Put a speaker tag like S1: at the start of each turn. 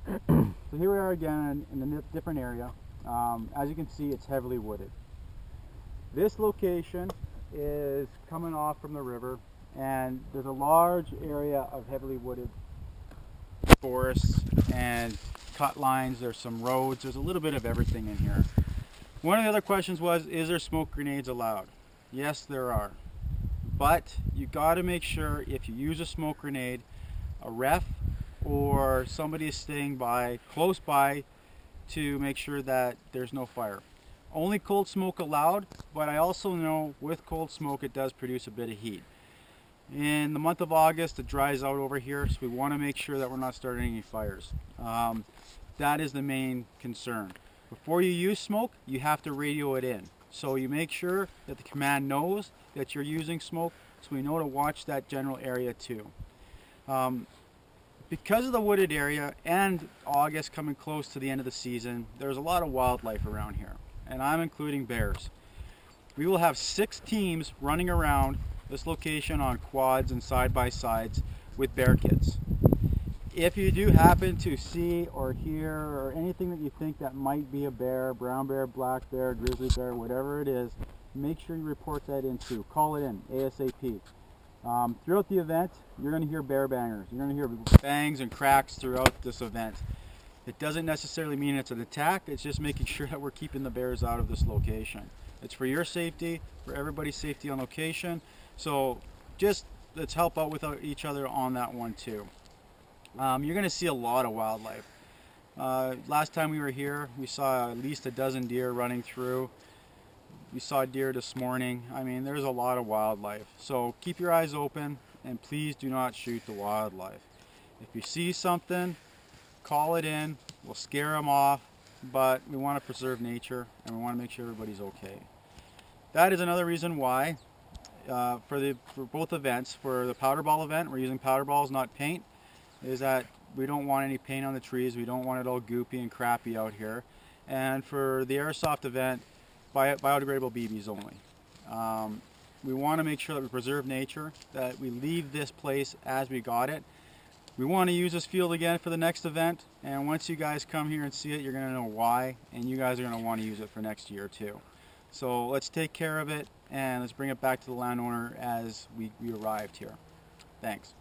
S1: So here we are again in a different area. As you can see, it's heavily wooded. This location is coming off from the river, and there's a large area of heavily wooded forests and cut lines. There's some roads. There's a little bit of everything in here. One of the other questions was, is there smoke grenades allowed? Yes, there are. But you got to make sure if you use a smoke grenade, a ref or somebody is staying close by to make sure that there's no fire. Only cold smoke allowed, but I also know with cold smoke it does produce a bit of heat. In the month of August it dries out over here, so we want to make sure that we're not starting any fires. That is the main concern. Before you use smoke, you have to radio it in. So you make sure that the command knows that you're using smoke, so we know to watch that general area too. Because of the wooded area and August coming close to the end of the season, there's a lot of wildlife around here, and I'm including bears. We will have 6 teams running around this location on quads and side-by-sides with bear kits. If you do happen to see or hear or anything that you think that might be a bear, brown bear, black bear, grizzly bear, whatever it is, make sure you report that in too. Call it in ASAP. Throughout the event, you're going to hear bear bangers. You're going to hear bangs and cracks throughout this event. It doesn't necessarily mean it's an attack. It's just making sure that we're keeping the bears out of this location. It's for your safety, for everybody's safety on location. So just let's help out with each other on that one too. You're going to see a lot of wildlife. Last time we were here, we saw at least a dozen deer running through. We saw deer this morning. I mean, there's a lot of wildlife. So keep your eyes open and please do not shoot the wildlife. If you see something, call it in. We'll scare them off, but we want to preserve nature and we want to make sure everybody's okay. That is another reason why for both events, for the powder ball event, we're using powder balls, not paint, is that we don't want any paint on the trees. We don't want it all goopy and crappy out here. And for the airsoft event, biodegradable BBs only. We want to make sure that we preserve nature, that we leave this place as we got it. We want to use this field again for the next event, and once you guys come here and see it, you're going to know why, and you guys are going to want to use it for next year too. So let's take care of it, and let's bring it back to the landowner as we arrived here. Thanks.